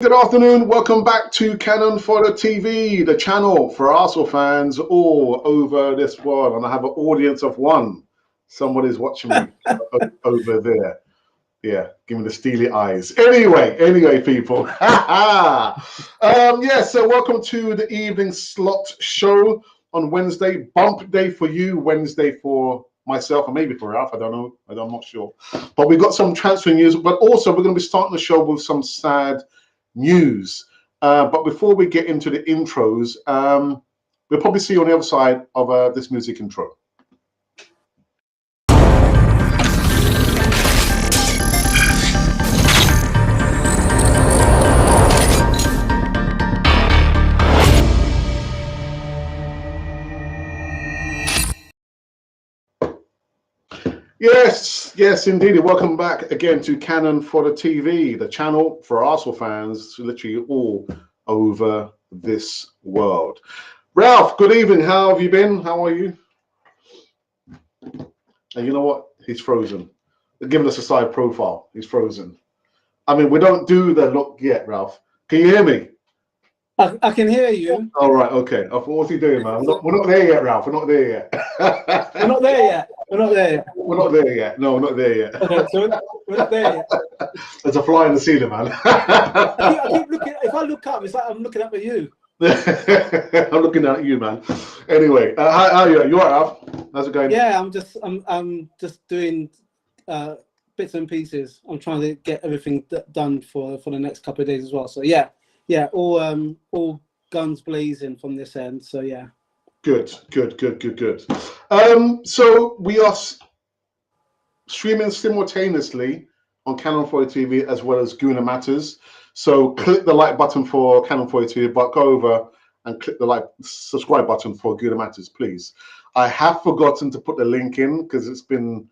Good afternoon. Welcome back to Cannon Fodder TV, the channel for Arsenal fans all over this world. And I have an audience of one. Somebody's watching me over there. Yeah, give me the steely eyes. Anyway, people. So welcome to the evening slot show on Wednesday. Bump day for you, Wednesday for myself, and maybe for Ralph. I don't know. I'm not sure. But we've got some transfer news, but also we're going to be starting the show with some sad news. But before we get into the intros, we'll probably see you on the other side of this music intro. Yes, indeed. Welcome back again to Cannon Fodder TV, the channel for Arsenal fans, literally all over this world. Ralph, good evening. How have you been? How are you? And you know what? He's frozen. They're giving us a side profile. He's frozen. I mean, we don't do the look yet, Ralph. Can you hear me? I can hear you. All right, okay. I thought, what's he doing, man? We're not there yet, Ralph. We're not there yet. We're not there yet. We're not there yet. We're not there yet. No, we're not there yet. Okay, so we're not there yet. There's a fly in the ceiling, man. I keep looking. If I look up, it's like I'm looking up at you. I'm looking at you, man. Anyway, how are you? You all right, Ralph? How's it going? Yeah, I'm just doing bits and pieces. I'm trying to get everything done for the next couple of days as well. So yeah, all guns blazing from this end. So yeah. Good. So we are streaming simultaneously on Cannon Fodder TV as well as Guna Matters. So click the like button for Cannon Fodder TV, but go over and click the subscribe button for Guna Matters, please. I have forgotten to put the link in because it's been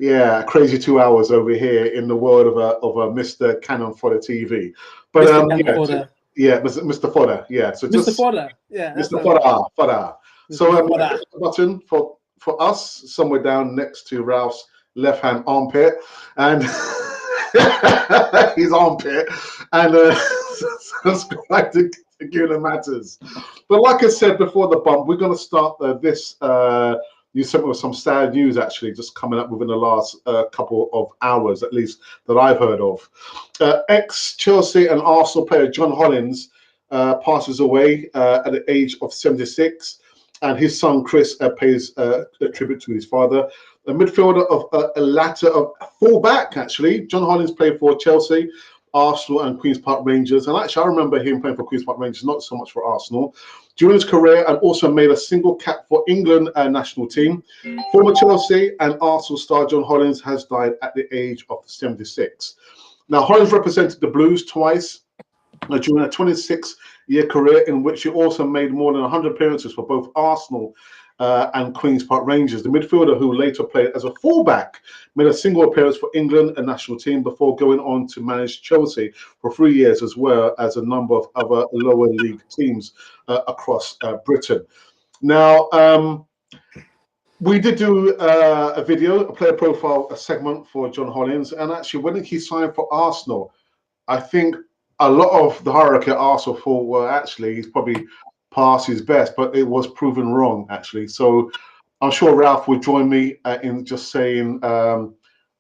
a crazy 2 hours over here in the world of a Mr. Cannon Fodder TV. But Mr. Fodder, yeah. So Mr. Fodder, yeah. Mr. Fodder. So click the button for us somewhere down next to Ralph's left-hand armpit and his armpit, and subscribe to Guna Matters. But like I said before the bump, we're going to start this. You sent me with some sad news actually, just coming up within the last couple of hours, at least that I've heard of. Ex-Chelsea and Arsenal player John Hollins passes away at the age of 76, and his son Chris pays a tribute to his father. A midfielder of a latter of fullback, actually. John Hollins played for Chelsea, Arsenal, and Queen's Park Rangers. And actually, I remember him playing for Queen's Park Rangers, not so much for Arsenal. During his career, and also made a single cap for England national team. Former Chelsea and Arsenal star John Hollins has died at the age of 76. Now, Hollins represented the Blues twice during a 26-year career, in which he also made more than 100 appearances for both Arsenal and Queen's Park Rangers. The midfielder, who later played as a fullback, made a single appearance for England and national team before going on to manage Chelsea for 3 years, as well as a number of other lower league teams across Britain. Now, we did do a video, a player profile, a segment for John Hollins, and actually when he signed for Arsenal, I think a lot of the hierarchy at Arsenal thought, well, actually, he's probably past his best, but it was proven wrong, actually. So I'm sure Ralph would join me in just saying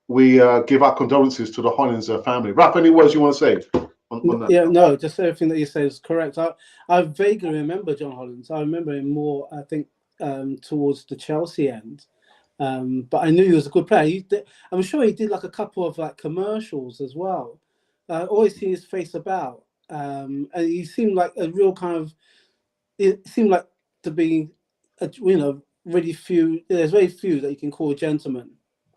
we give our condolences to the Hollins family. Ralph, any words you want to say on that? Yeah, no, just everything that you say is correct. I vaguely remember John Hollins. I remember him more, I think, towards the Chelsea end. But I knew he was a good player. I'm sure he did like a couple of like commercials as well. Always see his face about. And he seemed like a real kind of, it seemed like to be, really few. There's very few that you can call a gentleman.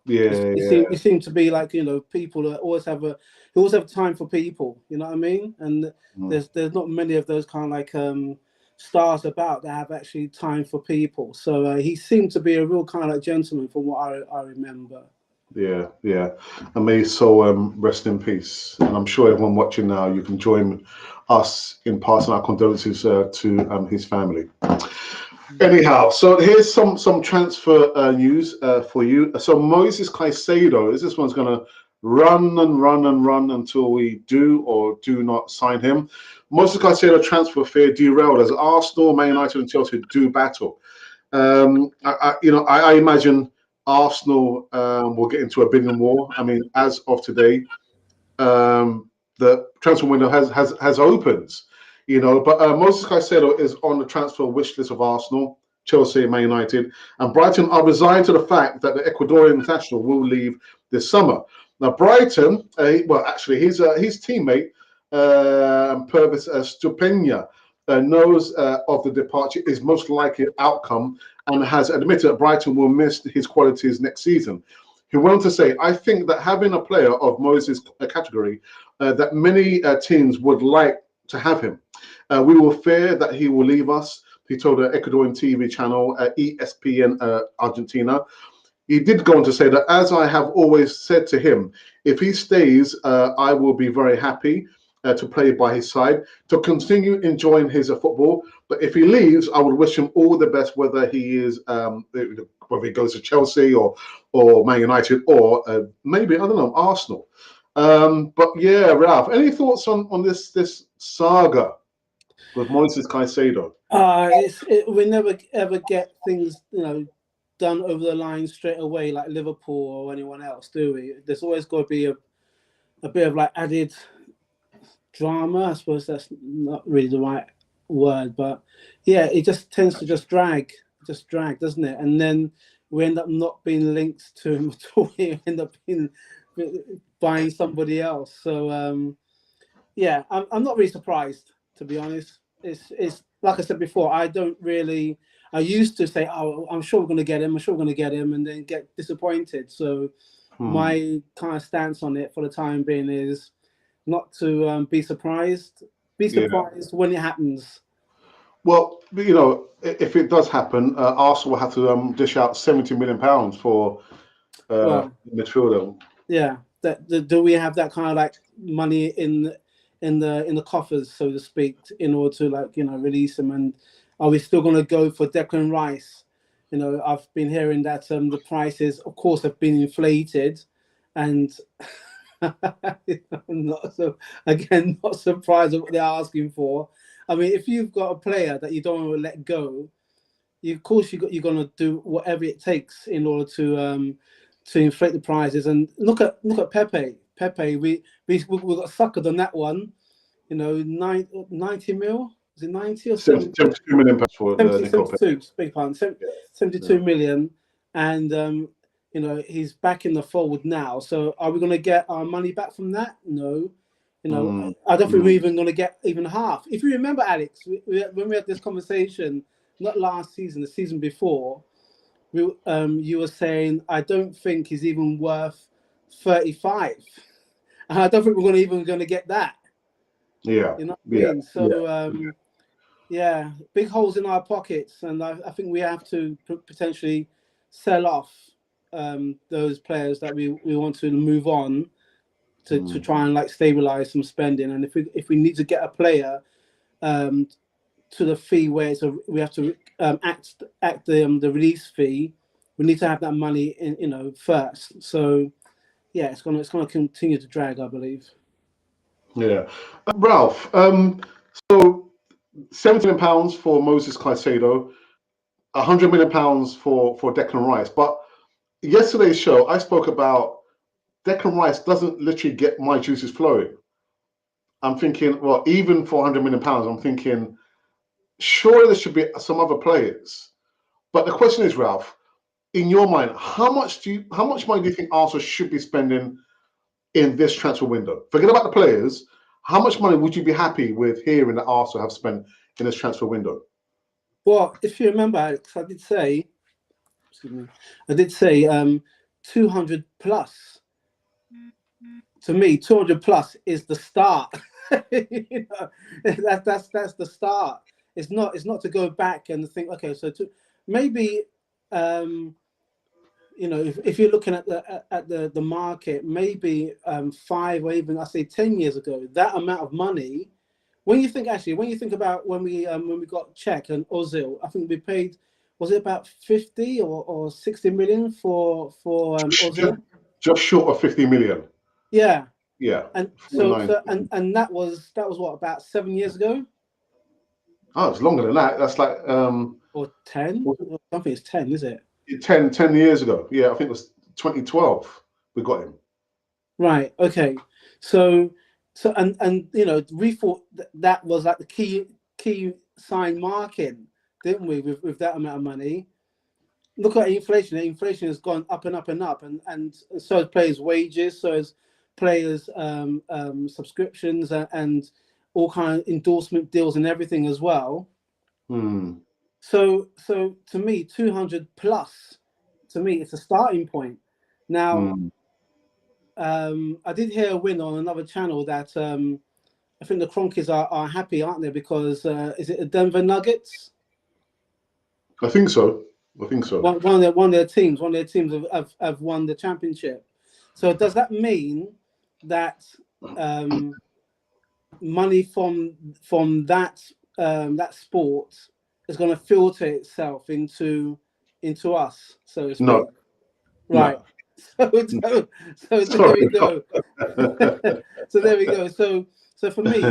You seem to be like, people that always have time for people. You know what I mean? And there's not many of those kind of like stars about that have actually time for people. So he seemed to be a real kind of like gentleman from what I remember. Yeah. And may his soul rest in peace. And I'm sure everyone watching now, you can join us in passing our condolences to his family. Anyhow, so here's some transfer news for you. So Moises Caicedo, this one's going to run and run and run until we do or do not sign him. Moises Caicedo transfer fear derailed as Arsenal, Man United, and Chelsea do battle. I imagine Arsenal will get into a bidding war. I mean, as of today, the transfer window has opened, but Moises Caicedo is on the transfer wish list of Arsenal, Chelsea, and Man United, and Brighton are resigned to the fact that the Ecuadorian international will leave this summer. Now, Brighton, his teammate Pervis Stupenya knows of the departure is most likely outcome and has admitted that Brighton will miss his qualities next season. He went on to say, I think that having a player of Moises' category, that many teams would like to have him. We will fear that he will leave us, he told the Ecuadorian TV channel ESPN Argentina. He did go on to say that, as I have always said to him, if he stays, I will be very happy to play by his side, to continue enjoying his football. But if he leaves, I would wish him all the best, whether he is whether he goes to Chelsea or Man United or maybe, I don't know, Arsenal. But yeah, Ralph, any thoughts on this saga with Moises Caicedo? We never ever get things, done over the line straight away like Liverpool or anyone else, do we? There's always got to be a bit of like added drama. I suppose that's not really the right word, but yeah, it just tends to just drag, doesn't it? And then we end up not being linked to him at all. We end up buying somebody else. So yeah, I'm not really surprised, to be honest. It's like I said before, I used to say, oh, I'm sure we're going to get him, and then get disappointed. So my kind of stance on it for the time being is not to be surprised. Be surprised when it happens. Well, if it does happen, Arsenal will have to dish out £70 million for midfielder. Yeah, do we have that kind of like money in the coffers, so to speak, in order to release him? And are we still going to go for Declan Rice? I've been hearing that the prices, of course, have been inflated, and I'm not surprised at what they're asking for. I mean, if you've got a player that you don't want to let go, of course you're going to do whatever it takes in order to inflate the prices. And look at Pepe. We got suckered on that one. 90 mil. Is it 90 or 72 million for 72 million, and he's back in the fold now. So are we going to get our money back from that? No. I don't think we're even going to get even half. If you remember, Alex, when we had this conversation, not last season, the season before, you were saying, I don't think he's even worth 35. And I don't think we're even going to get that. Yeah. You know what I mean? So, big holes in our pockets. And I think we have to potentially sell off those players that we want to move on to try and stabilize some spending. And if we need to get a player to the fee where we have to act the release fee, we need to have that money in first. So yeah, it's gonna continue to drag, I believe. Yeah, Ralph. So £70 million for Moises Caicedo, £100 million for Declan Rice. But yesterday's show, I spoke about Declan Rice doesn't literally get my juices flowing. I'm thinking, well, even for £100 million, I'm thinking, surely there should be some other players. But the question is, Ralph, in your mind, how much money do you think Arsenal should be spending in this transfer window? Forget about the players. How much money would you be happy with hearing that Arsenal have spent in this transfer window? Well, if you remember, Alex, I did say 200 plus. To me, 200 plus is the start. That's the start. It's not to go back and think, okay, so maybe if you're looking at the market, maybe 5 or even I say 10 years ago, that amount of money. When you think about when we got Czech and Ozil, I think we paid, was it about 50 or 60 million for Ozil? Just short of 50 million. Yeah. Yeah, And 49. and that was what, about 7 years ago Oh, it's longer than that. That's like or 10? I don't think it's 10, is it? 10 years ago. Yeah, I think it was 2012 we got him. Right. Okay. So and we thought that was like the key sign marking, didn't we? With that amount of money. Look at inflation. Inflation has gone up and up and up, and so has players' wages, so has players' subscriptions, and all kind of endorsement deals and everything as well. So to me, 200 plus, to me, it's a starting point. Now, I did hear a win on another channel that I think the Cronkies are happy, aren't they? Because is it the Denver Nuggets? I think so. I think so. One of their teams have won the championship. So does that mean that money from that sport is going to filter itself into us, so to speak? No. Right. No. So there we go. So there we go. So for me,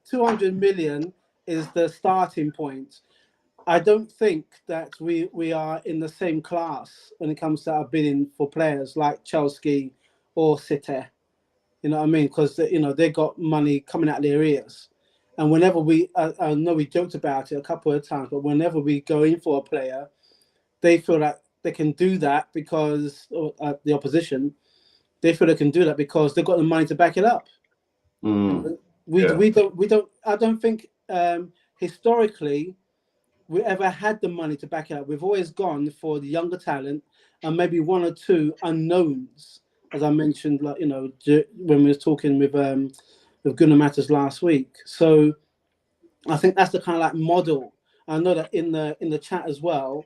200 million is the starting point. I don't think that we are in the same class when it comes to our bidding for players like Chelsea or City. You know what I mean? Because they got money coming out of their ears, and whenever I know we joked about it a couple of times, but whenever we go in for a player, they feel that they can do that because the opposition, they feel they can do that because they've got the money to back it up. We don't. I don't think historically we ever had the money to back it up. We've always gone for the younger talent and maybe one or two unknowns, as I mentioned, like when we were talking with Gunnar Matters last week. So I think that's the kind of like model. I know that in the chat as well,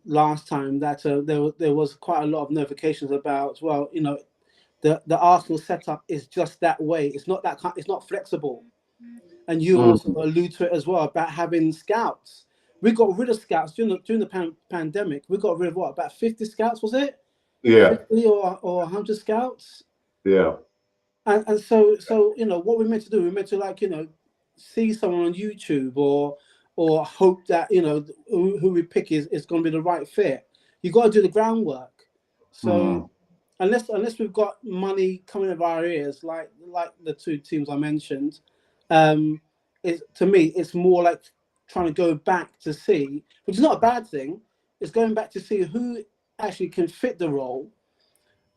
last time that there was quite a lot of notifications about, well, the Arsenal setup is just that way. It's not it's not flexible. And you also allude to it as well about having scouts. We got rid of scouts during the pandemic. We got rid of about 50 scouts, was it? Yeah. 50 or 100 scouts. Yeah. And so what we're meant to do, we're meant to see someone on YouTube or hope that who we pick is going to be the right fit. You got to do the groundwork. So unless we've got money coming out of our ears, like the two teams I mentioned, to me, it's more like trying to go back to see, which is not a bad thing. It's going back to see who actually can fit the role,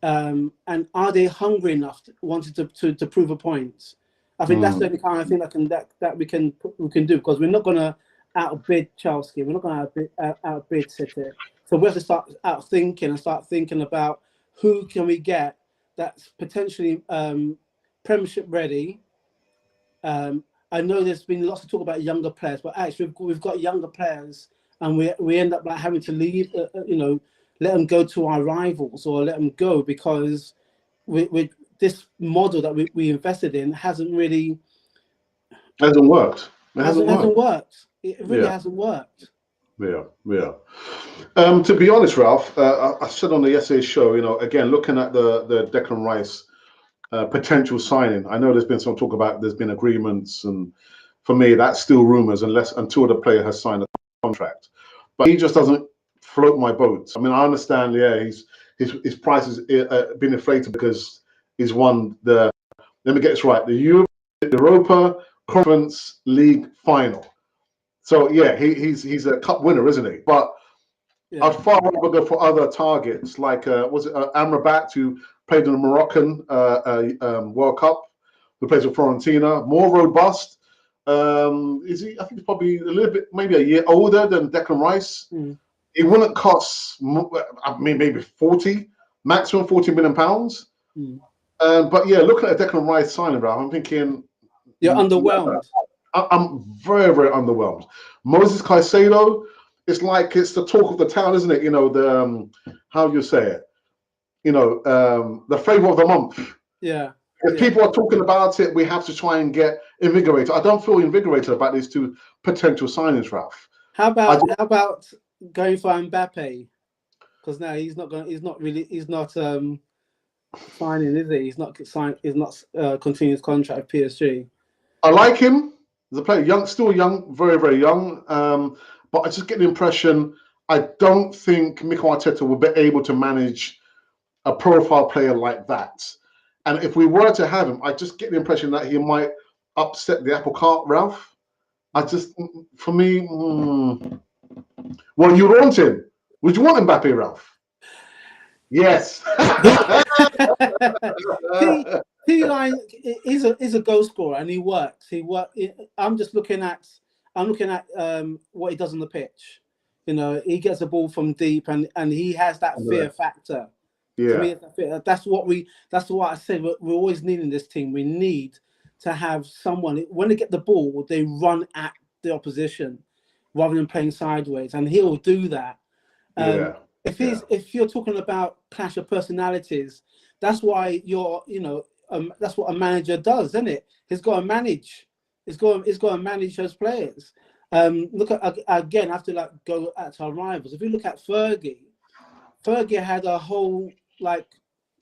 and are they hungry enough, wanting to prove a point. I think that's the only kind of thing that we can do, because we're not going to outbid Chelsea. We're not going to outbid City. So we have to start thinking about who can we get that's potentially Premiership ready. I know there's been lots of talk about younger players, but actually we've got younger players, and we end up having to leave, let them go to our rivals, or let them go because we this model that we invested in hasn't worked. It hasn't worked. It really hasn't worked. Yeah. To be honest, Ralph, I said on the yesterday's show, again, looking at the Declan Rice potential signing. I know there's been some talk about there's been agreements, and for me, that's still rumors until the player has signed a contract. But he just doesn't float my boat. I mean, I understand. Yeah, his price has been inflated because he's won the. Let me get this right: the Europa Conference League final. So yeah, he's a cup winner, isn't he? But I'd far rather go for other targets like was it Amrabat, who played in the Moroccan World Cup, who plays for Fiorentina, more robust. Is he? I think he's probably a little bit, maybe a year older than Declan Rice. It wouldn't cost, I mean, maybe 40, maximum 40 million pounds. But yeah, looking at a Declan Rice signing, Ralph, I'm thinking you're underwhelmed. I'm very, very underwhelmed. Moises Caicedo, it's the talk of the town, isn't it? The how you say it? The flavor of the month. Yeah. If people are talking about it, we have to try and get invigorated. I don't feel invigorated about these two potential signings, Ralph. How about going for Mbappe? because now he's not going. He's not signing, is he? He's not signed. He's not continuing his contract with PSG. I like him as a player, young, still young, very, very young. But I just get the impression I don't think Mikel Arteta will be able to manage a profile player like that. And if we were to have him, I just get the impression that he might upset the apple cart, Ralph. For me, well, you want him. Would you want Mbappe, Ralph? Yes. He like is a goal scorer and he works. I'm looking at what he does on the pitch. You know, he gets a ball from deep and he has that fear factor. Yeah. To me, that's what I said. We're always needing this team. We need to have someone when they get the ball, they run at the opposition rather than playing sideways, and he'll do that. If you're talking about clash of personalities, that's why that's what a manager does, isn't it? He's got to manage. He's got to manage those players. Look at again. I have to go at our rivals. If you look at Fergie had a whole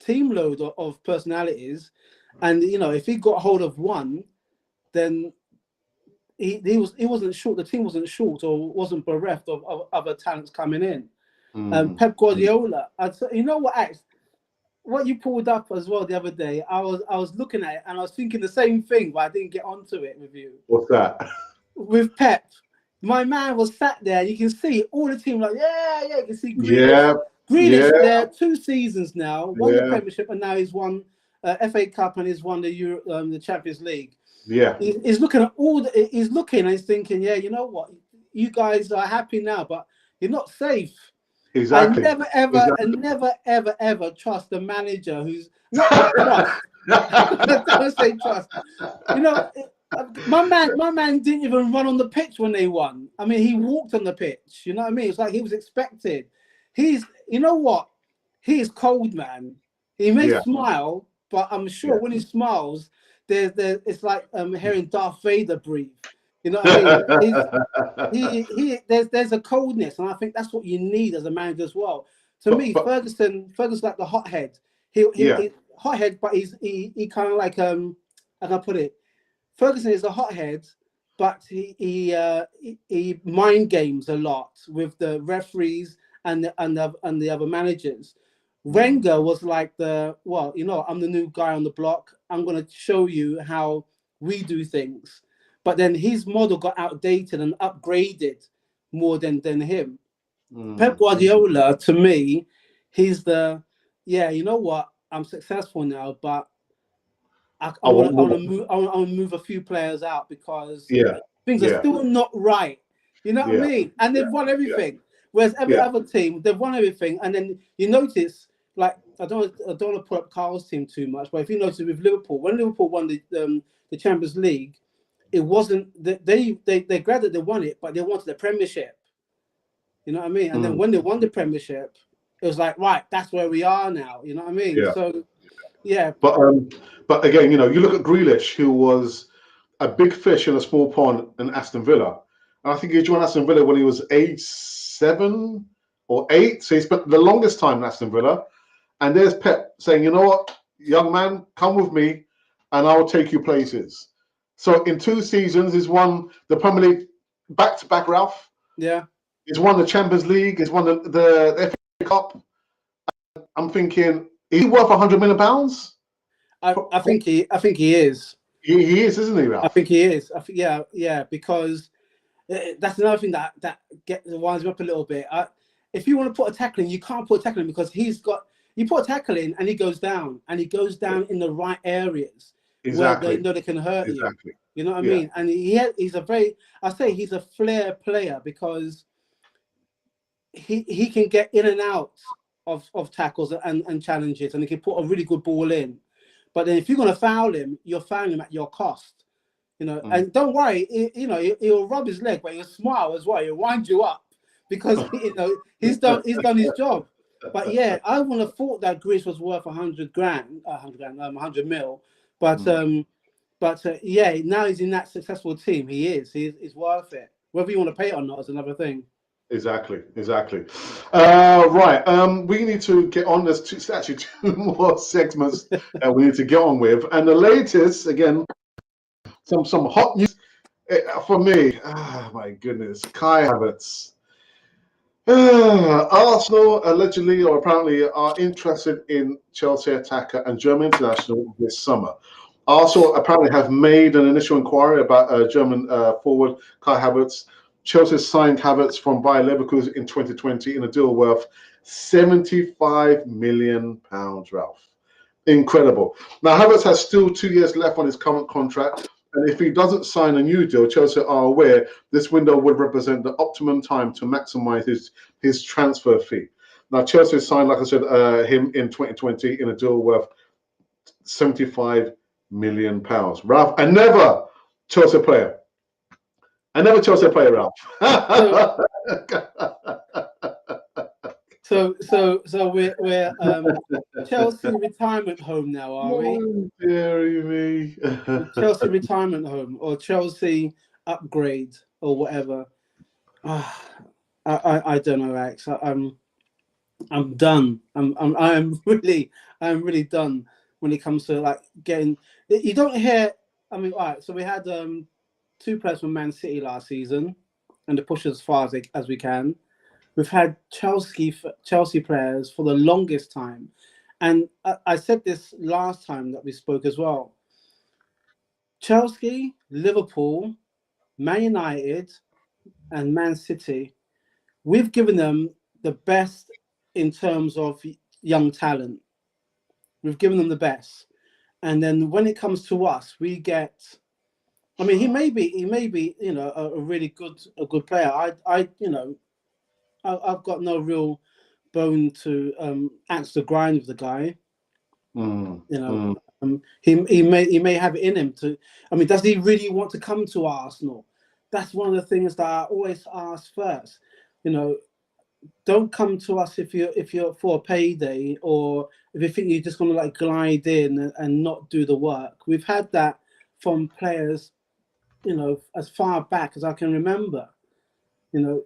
team load of personalities, and if he got hold of one, then he wasn't short. The team wasn't short or wasn't bereft of other talents coming in. Pep Guardiola. What you pulled up as well the other day, I was looking at it and I was thinking the same thing, but I didn't get onto it with you. What's that? With Pep, my man was sat there. You can see all the team you can see Grealish. Grealish there 2 seasons now, won the Premiership, and now he's won FA Cup and he's won the Champions League. Yeah, he's looking at he's looking and he's thinking, you know what, you guys are happy now, but you're not safe. Exactly. I never ever trust a manager who's not trust. Don't say trust. My man didn't even run on the pitch when they won. I mean, he walked on the pitch. You know what I mean? It's like he was expected. He's cold, man. He may smile, but I'm sure when he smiles, it's like hearing Darth Vader breathe. You know what I mean? There's a coldness, and I think that's what you need as a manager as well. Ferguson's like the hothead. He hothead, but he kind of like how can I put it? Ferguson is a hothead, but he mind games a lot with the referees and the other managers. Wenger was like I'm the new guy on the block. I'm going to show you how we do things. But then his model got outdated and upgraded more than him. Pep Guardiola, to me, he's you know what? I'm successful now, but I want to move a few players out because things are still not right. You know what I mean? And they've won everything. Whereas every other team, they've won everything. And then you notice, I don't want to put up Carl's team too much, but if you notice with Liverpool, when Liverpool won the Champions League, it wasn't that they're glad that they won it, but they wanted the Premiership. You know what I mean? And then when they won the Premiership, it was like, right, that's where we are now. You know what I mean? Yeah. So, But again, you look at Grealish, who was a big fish in a small pond in Aston Villa. And I think he joined Aston Villa when he was age 7 or 8. So he spent the longest time in Aston Villa. And there's Pep saying, you know what, young man, come with me and I'll take you places. So in 2 seasons, he's won the Premier League back-to-back, Ralph. Yeah. He's won the Champions League. He's won the FA Cup. I'm thinking, is he worth £100 million? I think he is. He is, isn't he, Ralph? I think he is. Because that's another thing that winds me up a little bit. If you want to put a tackle in, you can't put a tackle in because you put a tackle in and he goes down in the right areas. Exactly. Where they know they can hurt you. You know what I mean? And he's a flair player because he can get in and out of tackles and challenges, and he can put a really good ball in. But then if you're going to foul him, you're fouling him at your cost. And don't worry, he'll rub his leg, but he'll smile as well. He'll wind you up because he's done his job. But I would have thought that Greece was worth 100 mil. But now he's in that successful team. He's worth it. Whether you want to pay it or not is another thing. Exactly. Right. We need to get on. There's actually two more segments we need to get on with, and the latest again, some hot news for me. Ah, my goodness, Kai Havertz. Arsenal allegedly or apparently are interested in Chelsea attacker and German international this summer. Arsenal apparently have made an initial inquiry about German forward Kai Havertz. Chelsea signed Havertz from Bayer Leverkusen in 2020 in a deal worth £75 million, Ralph. Incredible. Now, Havertz has still 2 years left on his current contract, and if he doesn't sign a new deal, Chelsea are aware this window would represent the optimum time to maximize his transfer fee. Now, Chelsea signed, like I said, him in 2020 in a deal worth £75 million. Ralph, another Chelsea player. Another Chelsea player, Ralph. So we're Chelsea retirement home now, are we? Oh, dearie me. Chelsea retirement home or Chelsea upgrade or whatever. I don't know, Alex. I'm done. I'm really done when it comes to like getting. You don't hear. I mean, all right. So we had two players from Man City last season, and to push as far as we can. We've had Chelsea players for the longest time, and I said this last time that we spoke as well. Chelsea, Liverpool, Man United, and Man City. We've given them the best in terms of young talent. We've given them the best, and then when it comes to us, we get. I mean, he may be, you know, a really good player. I've got no real bone to axe to grind with the guy. You know, he may have it in him to. I mean, does he really want to come to Arsenal? That's one of the things that I always ask first. You know, don't come to us if you're for a payday or if you think you're just going to like glide in and not do the work. We've had that from players, you know, as far back as I can remember. You know,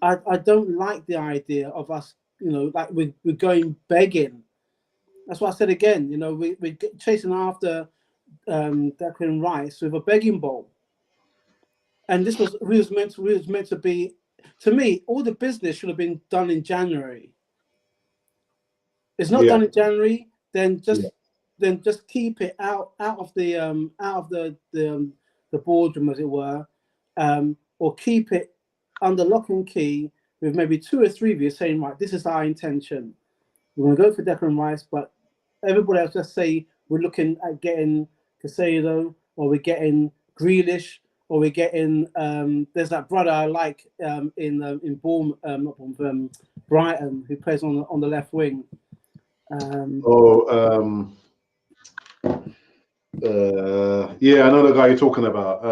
I don't like the idea of us, you know, like we're going begging. That's what I said again. You know, we're chasing after Declan Rice with a begging bowl, and this was we was meant to be. To me, all the business should have been done in January. It's not done in January, then just keep it out of the boardroom, as it were, or keep it under lock and key with maybe 2 or 3 of you saying, right, this is our intention. We're going to go for Declan Rice, but everybody else just say we're looking at getting Caicedo, or we're getting Grealish, or we're getting there's that brother I like in Brighton, who plays on the left wing. Yeah, I know the guy you're talking about.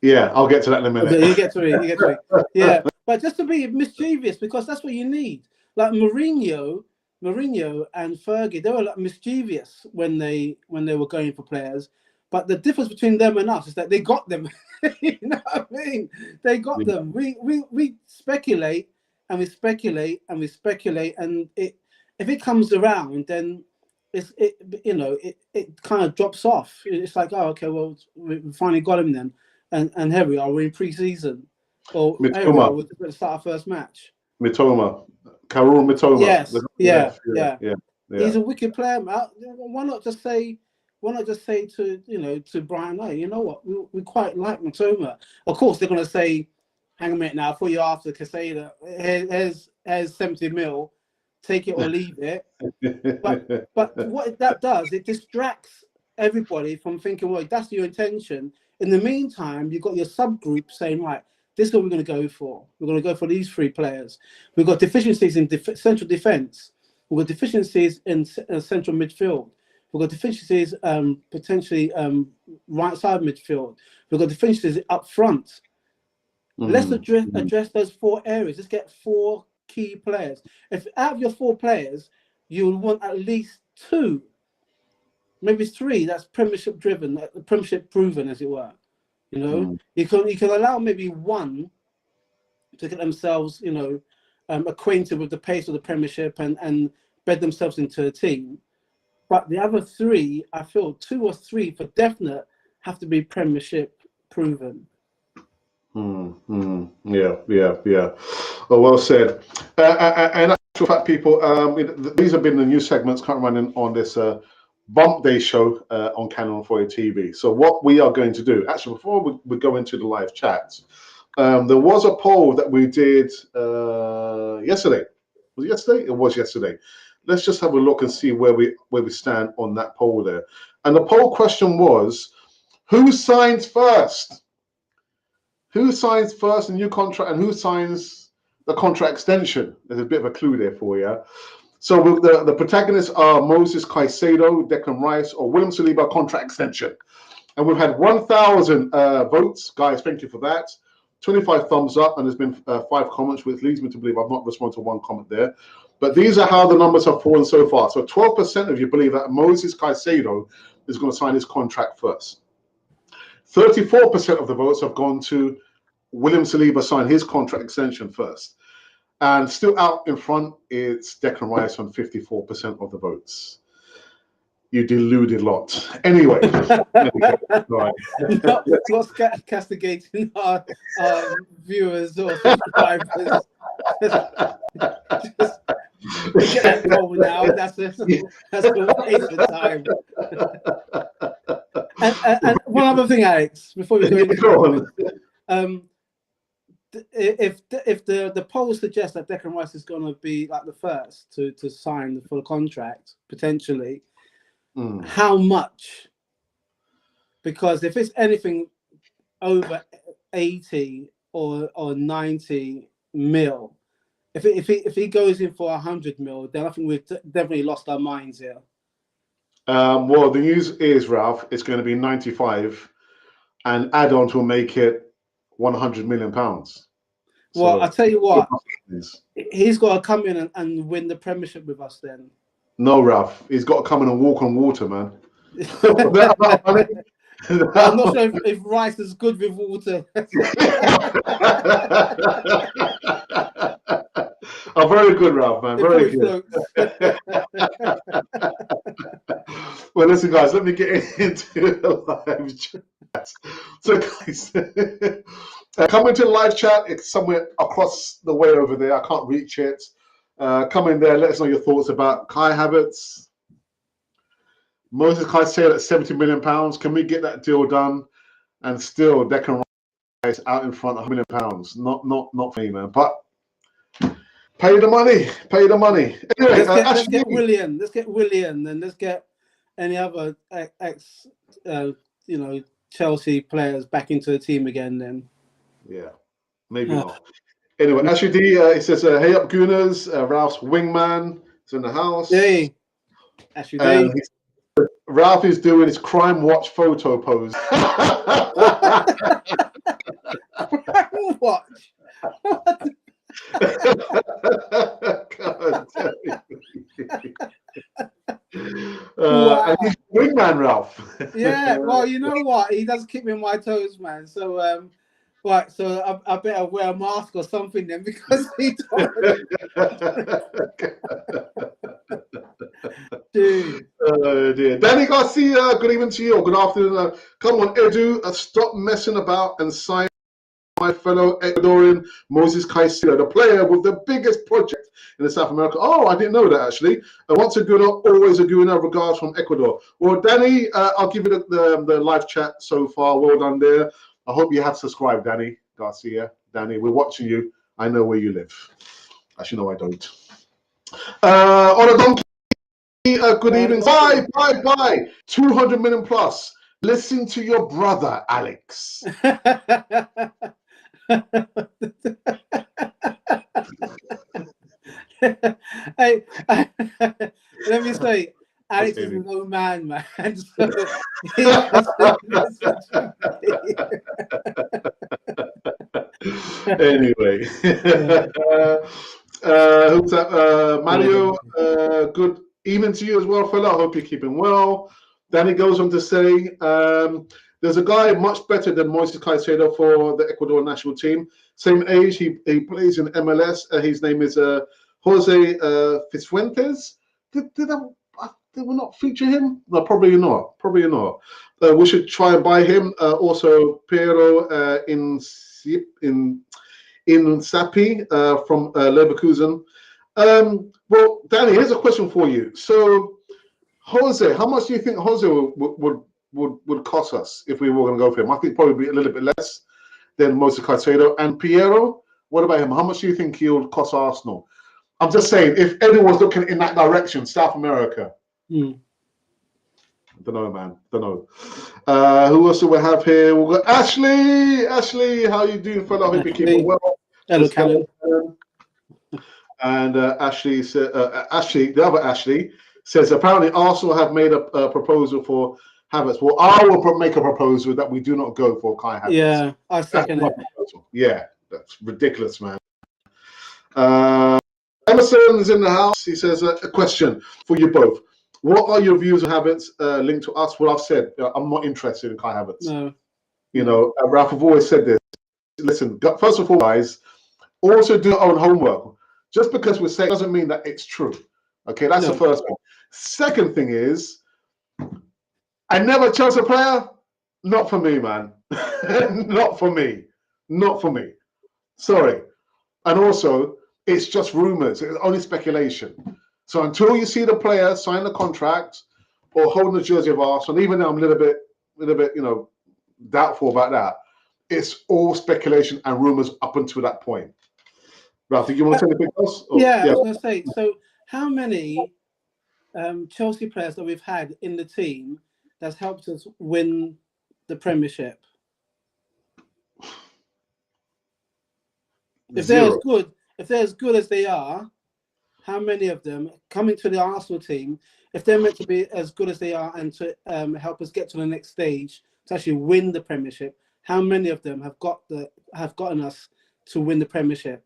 Yeah, I'll get to that in a minute. You get to it. Yeah, but just to be mischievous, because that's what you need. Like Mourinho and Fergie, they were like mischievous when they were going for players. But the difference between them and us is that they got them. You know what I mean? They got them. We speculate and we speculate and we speculate, and if it comes around, then it kind of drops off. It's like, oh, okay, well, we finally got him then, and here we are. We're in pre-season, or here we are. We're going to start our first match. Karol Mitoma. Yes, yeah. He's a wicked player. Why not just say to Brian, hey, you know what? We quite like Mitoma. Of course, they're going to say, hang a minute now, for you after Caicedo, here's 70 mil, take it or leave it. But what that does, it distracts everybody from thinking, well, that's your intention. In the meantime, you've got your subgroup saying, right, this is what we're going to go for. We're going to go for these 3 players. We've got deficiencies in central defence. We've got deficiencies in central midfield. We've got deficiencies potentially right side midfield. We've got deficiencies up front. Let's address those 4 areas. Let's get 4 key players. If out of your 4 players, you would want at least 2, maybe 3 that's Premiership driven, Premiership proven, as it were. You know, you can allow maybe 1 to get themselves, acquainted with the pace of the Premiership and bed themselves into a team. But the other three, I feel 2 or 3 for definite have to be Premiership proven. Yeah. Well said. And actual fact, people, these have been the new segments currently running on this Bump Day show on Canon 40 TV. So what we are going to do, actually, before we go into the live chat, there was a poll that we did yesterday. Was it yesterday? It was yesterday. Let's just have a look and see where we stand on that poll there. And the poll question was, who signs first? Who signs first a new contract and who signs the contract extension? There's a bit of a clue there for you. So the protagonists are Moises Caicedo, Declan Rice, or William Saliba contract extension. And we've had 1,000 votes. Guys, thank you for that. 25 thumbs up, and there's been 5 comments, which leads me to believe I've not responded to 1 comment there. But these are how the numbers have fallen so far. So 12% of you believe that Moises Caicedo is going to sign his contract first. 34% of the votes have gone to William Saliba sign his contract extension first. And still out in front, it's Declan Rice on 54% of the votes. You deluded lot. Anyway. Right. Not castigating our viewers or subscribers. Just get that poll now. That's a waste of time. And one other thing, Alex, before we go into if the poll suggests that Declan Rice is going to be like the first to sign the full contract potentially, how much? Because if it's anything over 80 or 90 mil, if he goes in for 100 mil, then I think we've definitely lost our minds here. Well, the news is, Ralph, it's going to be 95, and add-ons will make it 100 million pounds. Well, I'll tell you what, he's got to come in and win the Premiership with us then. No, Ralph, he's got to come in and walk on water, man. I'm not sure if Rice is good with water. Oh, very good, Ralph, man. Very good. Well, listen, guys, let me get into the live chat. So, guys, come into the live chat. It's somewhere across the way over there. I can't reach it. Come in there. Let us know your thoughts about Kai Havertz. Moises Caicedo at £70 million. Can we get that deal done? And still, Declan Rice out in front, £100 million. Not for me, man. But pay the money. Pay the money. Anyway, let's get Willian. Let's get Willian, and let's get any other ex, Chelsea players back into the team again. Then. Yeah, maybe not. Anyway, Ashley D, he says, "Hey up, Gooners." Ralph's wingman is in the house. Hey, Ashley D. Ralph is doing his crime watch photo pose. Crime watch. God damn wow. And he's wingman, Ralph. Yeah, well, you know what? He does keep me on my toes, man. So, right, so I better wear a mask or something then because he told Dude. Oh dear. Danny Garcia, good evening to you, or good afternoon. Come on, Edu, stop messing about and sign my fellow Ecuadorian Moises Caicedo, the player with the biggest project in the South America. Oh, I didn't know that actually. Once a Gooner, always a Gooner. Regards from Ecuador. Well, Danny, I'll give you the live chat so far. Well done there. I hope you have subscribed, Danny Garcia. Danny, we're watching you. I know where you live. Actually, no, I don't. On a donkey. Good evening. Bye. 200 million plus. Listen to your brother, Alex. Hey, let me say, Alex is no man, man. So anyway, who's that? Mario, good evening to you as well, fella. I hope you're keeping well. Danny goes on to say, There's a guy much better than Moises Caicedo for the Ecuador national team. Same age, he plays in MLS. His name is Jose Fisfuentes. Did we not feature him? No, probably not. Probably not. We should try and buy him. Also, Piero in Sapi from Leverkusen. Well, Danny, here's a question for you. So, Jose, how much do you think Jose would cost us if we were going to go for him? I think probably a little bit less than Moises Caicedo. And Piero, what about him? How much do you think he'll cost Arsenal? I'm just saying, if anyone's looking in that direction, South America. Don't know, man. Don't know. Who else do we have here? We've got Ashley. Ashley, how you doing, fella? Hope you're keeping well. Hello, Cannon. And Ashley, the other Ashley, says apparently Arsenal have made a proposal for Havertz. Well, I will make a proposal that we do not go for Kai Havertz. Yeah, I second it. Yeah, that's ridiculous, man. Emerson is in the house. He says a question for you both. What are your views on Havertz linked to us? Well, I've said I'm not interested in Kai Havertz. No. You know, Ralph, I've always said this. Listen, first of all, guys, also do your own homework. Just because we say it doesn't mean that it's true. Okay, that's the first thing. Second thing is, I never chose a player. Not for me, man. Not for me. Not for me. Sorry. And also, it's just rumors. It's only speculation. So until you see the player sign the contract or hold the jersey of Arsenal, even though I'm a little bit, you know, doubtful about that, it's all speculation and rumors up until that point. Ralph, do you want to say anything else? Yeah, I was going to say, so how many Chelsea players that we've had in the team that's helped us win the Premiership? If they're as good as they are, how many of them coming to the Arsenal team, if they're meant to be as good as they are and to help us get to the next stage to actually win the Premiership, how many of them have gotten us to win the Premiership?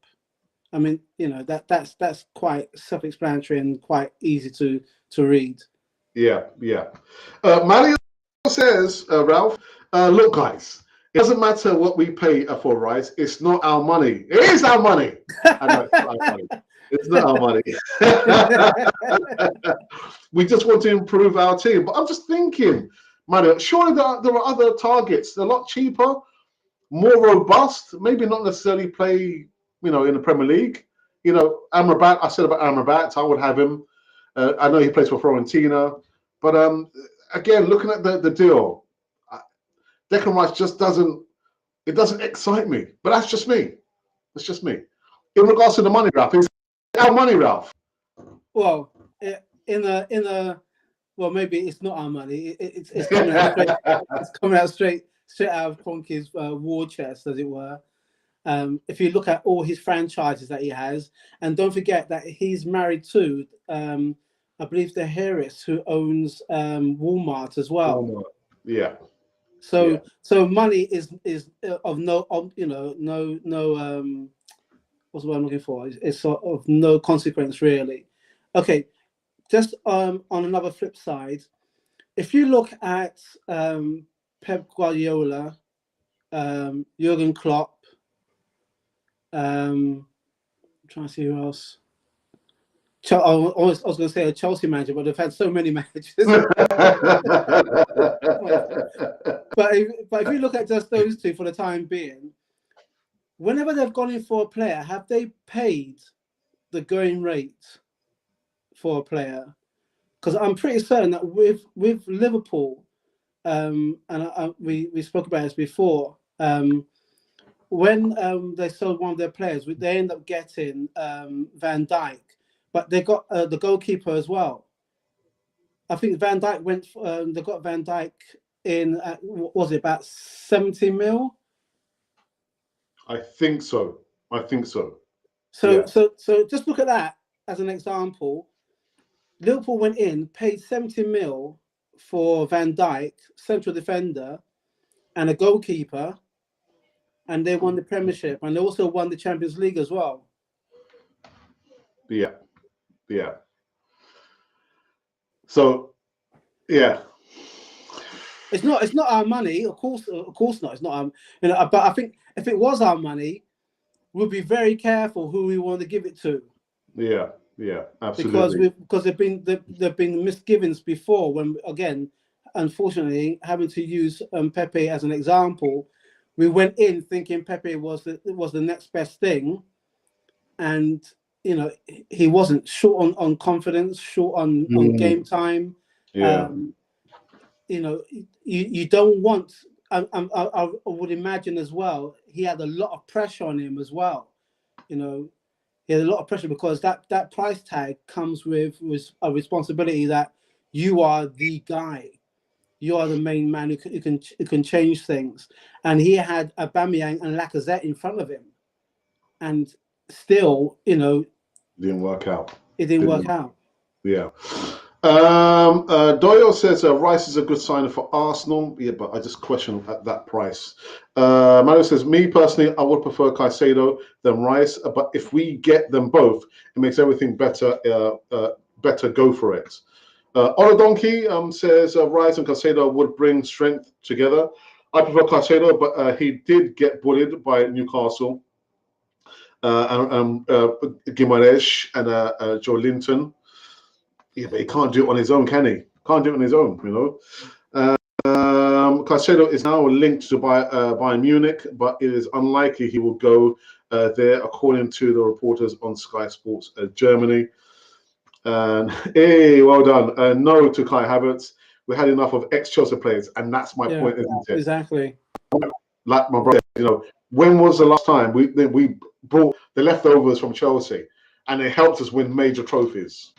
I mean, you know, that's quite self-explanatory and quite easy to read. Yeah. Mario says, Ralph, look, guys, it doesn't matter what we pay for Rice. It's not our money. It is our money. I know it's not our money. It's not our money. We just want to improve our team. But I'm just thinking, Mario, surely there are other targets. They're a lot cheaper, more robust, maybe not necessarily play, you know, in the Premier League. You know, Amrabat, I said about Amrabat, I would have him. I know he plays for Fiorentina. But again, looking at the deal, Declan Rice just doesn't excite me. But that's just me. That's just me. In regards to the money, Ralph, it's our money, Ralph. Well, well, maybe it's not our money. It's coming out straight. It's coming out straight out of Kroenke's war chest, as it were. If you look at all his franchises that he has, and don't forget that he's married to, I believe, the heiress who owns Walmart as well. Walmart. Yeah. So money is of no, you know, no. What's the word I'm looking for? It's sort of no consequence, really. Okay, just on another flip side, if you look at Pep Guardiola, Jurgen Klopp, I'm trying to see who else. I was going to say a Chelsea manager, but they've had so many managers. But if you look at just those two for the time being, whenever they've gone in for a player, have they paid the going rate for a player? Because I'm pretty certain that with Liverpool, and we spoke about this before, when they sold one of their players, they end up getting Van Dijk, but they got the goalkeeper as well. I think Van Dijk went. They got Van Dijk in at, what was it, about 70 mil? I think so. So just look at that as an example. Liverpool went in, paid 70 mil for Van Dijk, central defender, and a goalkeeper, and they won the Premiership, and they also won the Champions League as well. Yeah. So, yeah. It's not. It's not our money, of course. Of course not. It's not our. But I think if it was our money, we'd be very careful who we want to give it to. Yeah, absolutely. Because there've been misgivings before when, again, unfortunately, having to use Pepe as an example, we went in thinking Pepe was the next best thing, and he wasn't. Short on confidence, short on game time. Yeah. You don't want. I would imagine as well. He had a lot of pressure on him as well. He had a lot of pressure because that price tag comes with a responsibility that you are the guy, you are the main man who can change things, and he had Aubameyang and Lacazette in front of him, and still, didn't work out. It didn't work out. Yeah. Doyle says Rice is a good signer for Arsenal. Yeah, but I just question at that price. Mario says, me personally, I would prefer Caicedo than Rice, but if we get them both, it makes everything better. Better go for it. Donkey says Rice and Caicedo would bring strength together. I prefer Caicedo, but he did get bullied by Newcastle. Guimaraes and Joe Linton. Yeah, but he can't do it on his own, can he? Can't do it on his own, Caicedo is now linked to Bayern Munich, but it is unlikely he will go there, according to the reporters on Sky Sports Germany. And hey, well done. No to Kai Havertz. We had enough of ex-Chelsea players, and that's my point, isn't it? Exactly. Like my brother, when was the last time we brought the leftovers from Chelsea, and it helped us win major trophies?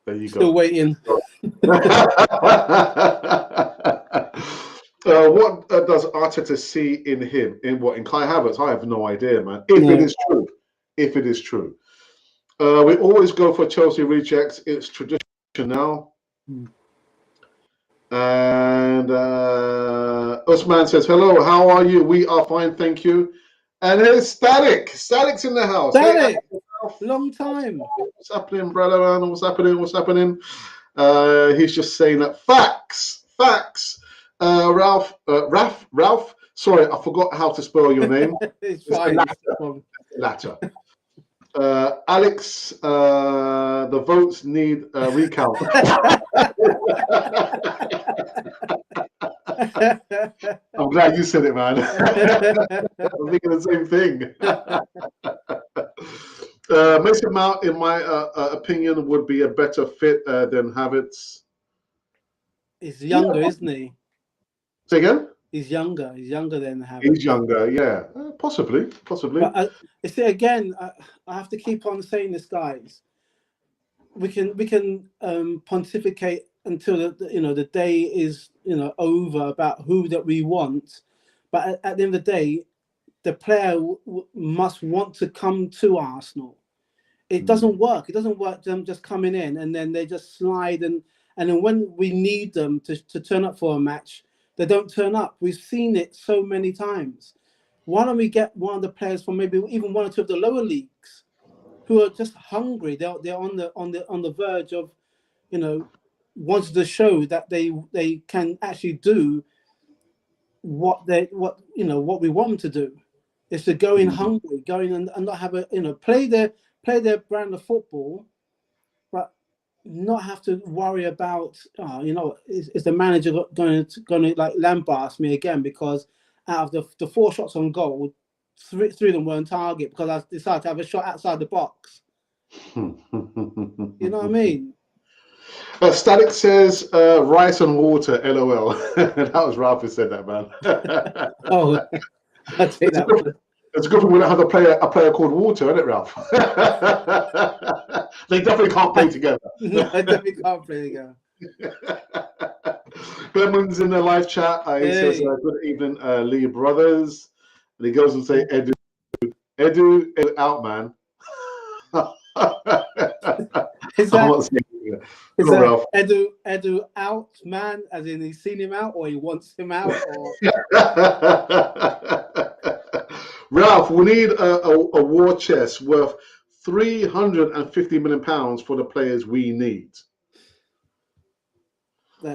There you Still waiting. What does Arteta see in him? In Kai Havertz? I have no idea, man. If it is true. We always go for Chelsea rejects. It's tradition now. And Usman says, hello, how are you? We are fine, thank you. And here's Static. Static's in the house. Static. Hey, long time. What's happening, brother? Man? What's happening? He's just saying that facts. Ralph. Sorry, I forgot how to spell your name. It's fine. Latter. Alex, the votes need a recount. I'm glad you said it, man. I'm thinking the same thing. Mason Mount, in my opinion, would be a better fit than Havertz. He's younger, isn't he? Say again? He's younger. He's younger than Havertz. He's younger, yeah. Possibly. But you see, again, I have to keep on saying this, guys. We can pontificate until the day is over about who that we want, but at the end of the day, the player must want to come to Arsenal. It doesn't work. It doesn't work them just coming in and then they just slide and then when we need them to turn up for a match, they don't turn up. We've seen it so many times. Why don't we get one of the players from maybe even one or two of the lower leagues who are just hungry? They're on the verge of, wants to show that they can actually do what we want them to do. Is to go in hungry, go in and not have play their brand of football, but not have to worry about is the manager going to like lambast me again because out of the 4 shots on goal, three of them were on target because I decided to have a shot outside the box. You know what I mean? Static says rice and water, LOL. That was Ralph who said that, man. Oh, I'd say that. It's a good thing we don't have a player called Water, isn't it, Ralph? They definitely can't play together. No, they definitely can't play together. Clement's in the live chat. He says, good evening, Lee Brothers. And he goes and say, Edu out, man. Is that Edu out, man, as in he's seen him out or he wants him out? Or... Ralph, we need a war chest worth £350 million for the players we need.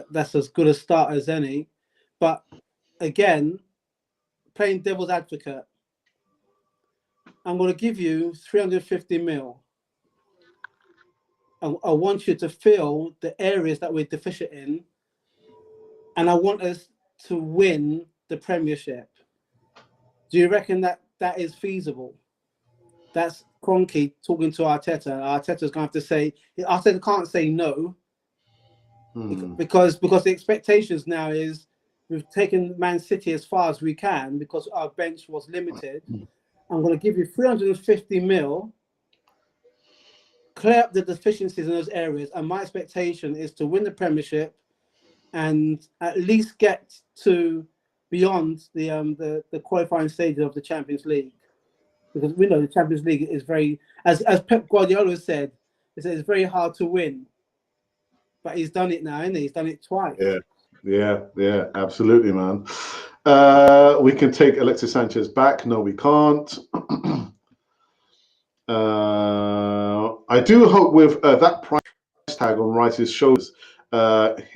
that's as good a start as any. But again, playing devil's advocate, I'm going to give you 350 mil. I want you to fill the areas that we're deficient in, and I want us to win the Premiership. Do you reckon that is feasible? That's Kroenke talking to Arteta. Arteta's going to have to say, Arteta can't say no, because the expectations now is we've taken Man City as far as we can because our bench was limited. I'm going to give you 350 mil, clear up the deficiencies in those areas, and my expectation is to win the Premiership and at least get to beyond the qualifying stages of the Champions League, because we know the Champions League is very, as Pep Guardiola said, it's very hard to win, but he's done it now, isn't he? He's done it twice. Yeah, absolutely, man. We can take Alexis Sanchez back. No, we can't. I do hope with that price tag on Rice's shoulders,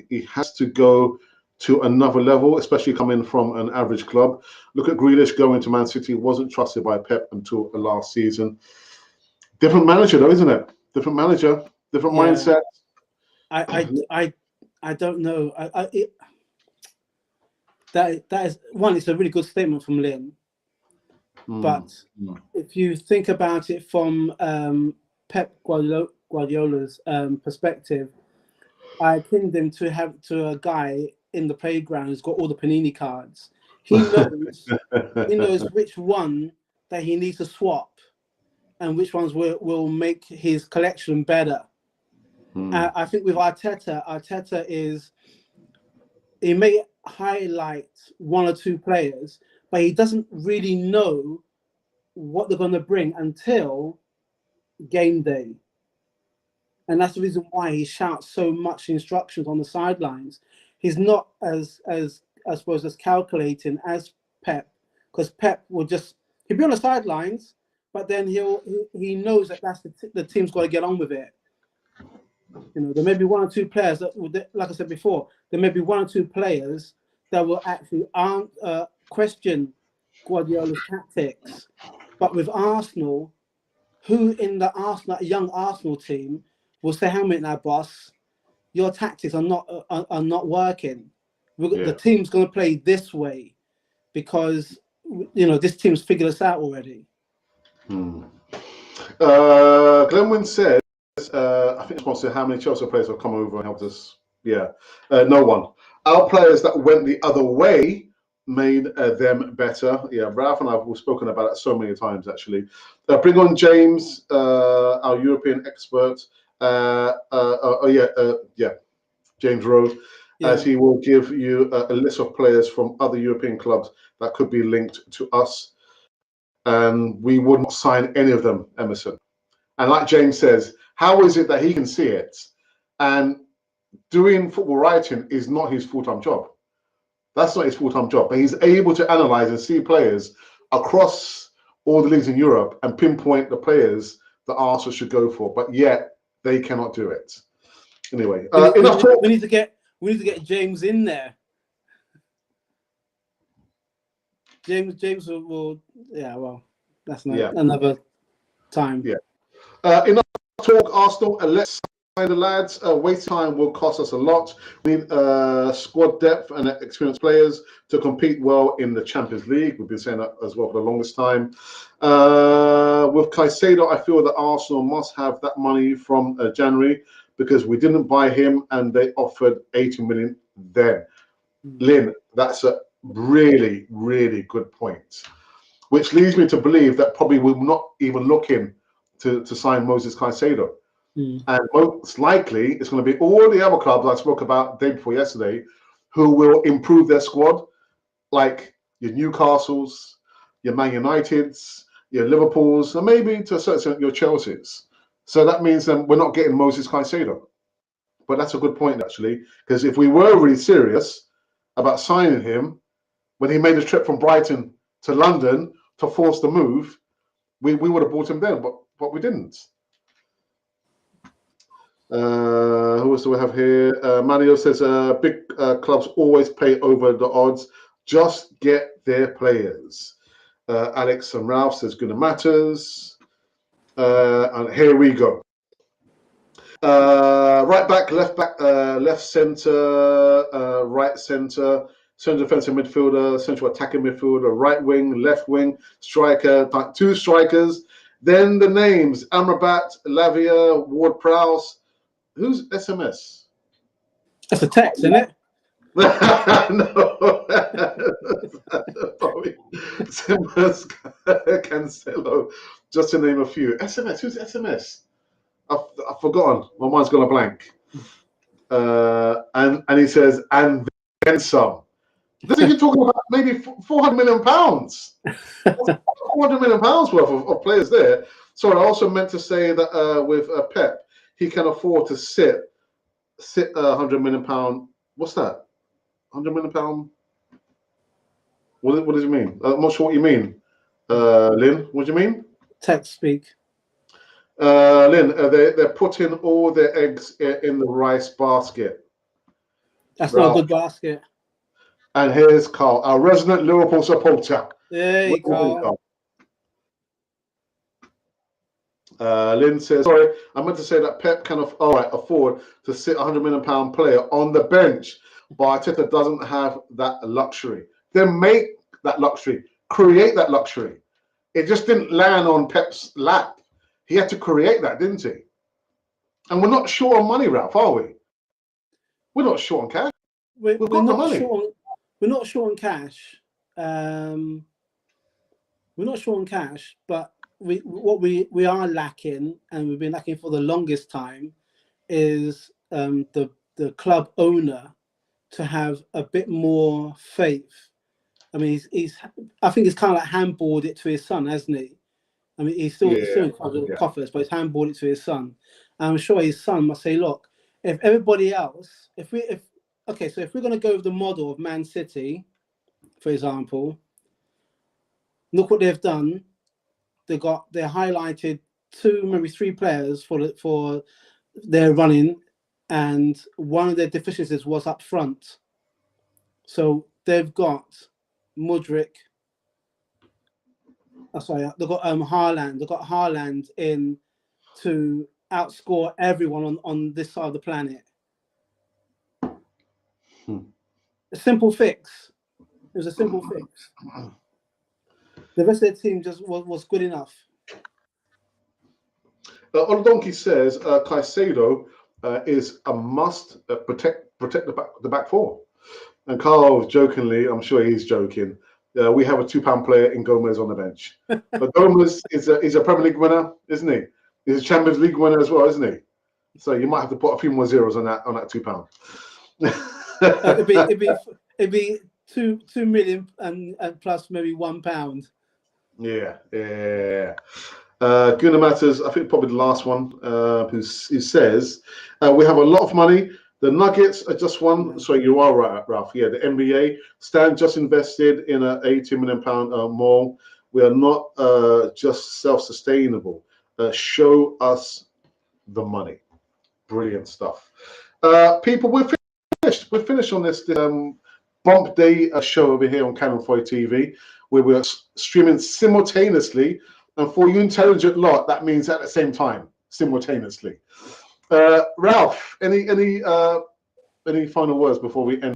he has to go to another level, especially coming from an average club. Look at Grealish going to Man City, wasn't trusted by Pep until the last season. Different manager though, isn't it? Different manager, different mindset. I don't know. That is one. It's a really good statement from Lynn. But if you think about it from Pep Guardiola's perspective, I akin him to a guy in the playground who's got all the Panini cards. He knows which one that he needs to swap and which ones will make his collection better. I think with Arteta is, he may highlight one or two players, but he doesn't really know what they're going to bring until game day. And that's the reason why he shouts so much instructions on the sidelines. He's not as I suppose as calculating as Pep, because Pep will he'll be on the sidelines, but then he knows that that's the team's got to get on with it. You know, there may be one or two players that, like I said before, there may be one or two players that will actually question Guardiola's tactics. But with Arsenal, who in the young Arsenal team will say, "Hang on a minute now, boss, your tactics are not working. The team's going to play this way because this team's figured us out already." Glenwyn says, I think it's supposed to how many Chelsea players have come over and helped us. No one. Our players that went the other way made them better. Ralph and I have spoken about it so many times, actually. Bring on James, our European expert. James Rose, as he will give you a list of players from other European clubs that could be linked to us. And we would not sign any of them, Emerson. And like James says, how is it that he can see it? And doing football writing is not his full-time job. That's not his full-time job. But he's able to analyze and see players across all the leagues in Europe and pinpoint the players that Arsenal should go for. But yet they cannot do it. Anyway, enough talk. We need to get James in there. James will that's another time. Enough talk, Arsenal. Let's sign the lads. Wait time will cost us a lot. We need squad depth and experienced players to compete well in the Champions League. We've been saying that as well for the longest time. With Caicedo, I feel that Arsenal must have that money from January because we didn't buy him and they offered 80 million then. Lynn, that's a really, really good point. Which leads me to believe that probably we're not even looking to sign Moises Caicedo. And most likely it's going to be all the other clubs I spoke about the day before yesterday who will improve their squad, like your Newcastles, your Man Uniteds, your Liverpools, and maybe to a certain extent your Chelseas. So that means we're not getting Moises Caicedo. But that's a good point, actually, because if we were really serious about signing him, when he made a trip from Brighton to London to force the move, we would have bought him then, but we didn't. Who else do we have here? Manuel says big clubs always pay over the odds. Just get their players. Alex and Ralph says Gunnar Matters. And here we go. Right back, left centre, right centre, centre defensive midfielder, central attacking midfielder, right wing, left wing, striker, two strikers. Then the names: Amrabat, Lavia, Ward-Prowse. Who's SMS? That's a text, isn't it? No. Probably Simmons, Cancelo, just to name a few. SMS, who's SMS? I've forgotten. My mind's gone a blank. And he says, and then some. This is you're talking about maybe £400 million. £400 million worth of players there. Sorry, I also meant to say that with Pep, he can afford to sit £100 million. What's that? £100 million? What does it mean? I'm not sure what you mean. Lynn, what do you mean? Text speak. Lynn, they're putting all their eggs in the rice basket. That's not a good basket. And here's Carl, our resident Liverpool supporter. Hey, Carl. Lynn says, sorry, I meant to say that Pep can afford to sit £100 million player on the bench, but Arteta doesn't have that luxury. Then make that luxury, create that luxury. It just didn't land on Pep's lap. He had to create that, didn't he? And we're not short on money, Ralph, are we? We're not short on cash. We're not short on cash. We're not short on cash, but we are lacking, and we've been lacking for the longest time, is the club owner to have a bit more faith. I mean, I think he's kind of like handballed it to his son, hasn't he? I mean, he's still in coffers, but he's handballed it to his son. And I'm sure his son must say, look, if everybody else, if we're going to go with the model of Man City, for example, look what they've done. They highlighted maybe three players for their running, and one of their deficiencies was up front. So they've got Mudryk. They've got Haaland. They've got Haaland in to outscore everyone on this side of the planet. A simple fix. It was a simple fix. The rest of the team just was good enough. Donkey says Caicedo is a must protect the back four. And Carl, jokingly, I'm sure he's joking, we have a £2 player in Gomez on the bench. But Gomez is a Premier League winner, isn't he? He's a Champions League winner as well, isn't he? So you might have to put a few more zeros on that £2. It'd be 2 million and plus maybe £1. Yeah. Gunnar Matters, I think probably the last one, who says we have a lot of money. The Nuggets are just one. So you are right, Ralph. Yeah, the NBA. Stan just invested in a £80 million mall. We are not just self-sustainable. Show us the money. Brilliant stuff. People, we're finished. We're finished on this Bump Day show over here on Cannon 4 TV, where we're streaming simultaneously. And for you intelligent lot, that means at the same time, simultaneously. Ralph, any final words before we end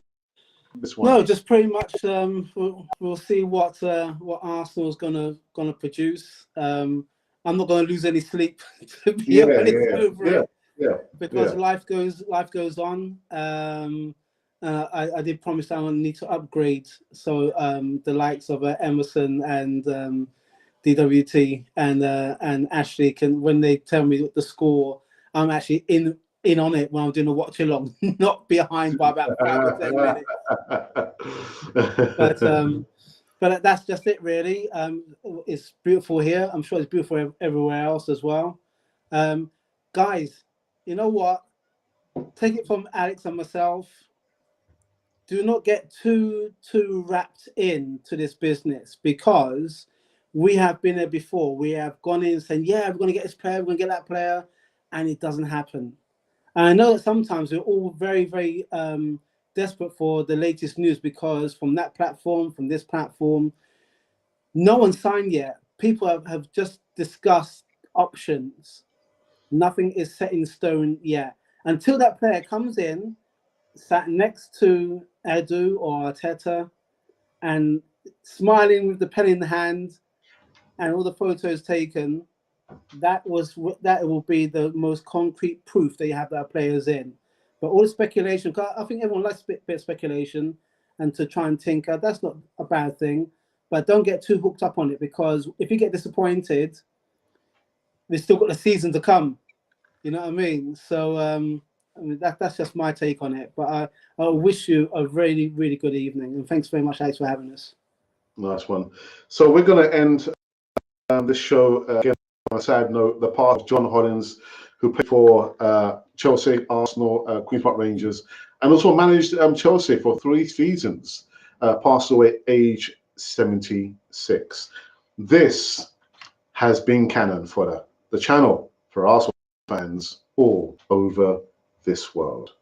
this one? No, just pretty much. We'll see what Arsenal's gonna produce. I'm not gonna lose any sleep to be honest over it, because life goes on. I did promise I need to upgrade, so the likes of Emerson and DWT and Ashley can, when they tell me the score, I'm actually in on it when I'm doing a watch along, not behind by about 5 or 10 minutes. But that's just it, really. It's beautiful here. I'm sure it's beautiful everywhere else as well. Guys, you know what? Take it from Alex and myself. Do not get too wrapped into this business, because we have been there before. We have gone in saying, yeah, we're going to get this player, we're going to get that player, and it doesn't happen. And I know that sometimes we're all very, very desperate for the latest news, because from that platform, from this platform, no one's signed yet. People have just discussed options. Nothing is set in stone yet. Until that player comes in, sat next to Edu or Arteta, and smiling with the pen in the hand, and all the photos taken, that will be the most concrete proof that you have that players in. But all the speculation, 'cause I think everyone likes a bit of speculation and to try and tinker. That's not a bad thing, but don't get too hooked up on it, because if you get disappointed, we've still got the season to come. You know what I mean? So I mean, that's just my take on it. But I wish you a really, really good evening, and thanks very much, Alex, for having us. Nice one. So we're going to end this show again on a sad note. The part of John Hollins, who played for Chelsea, Arsenal, Queen's Park Rangers, and also managed Chelsea for 3 seasons, passed away at age 76. This has been canon for the channel for Arsenal fans all over this world.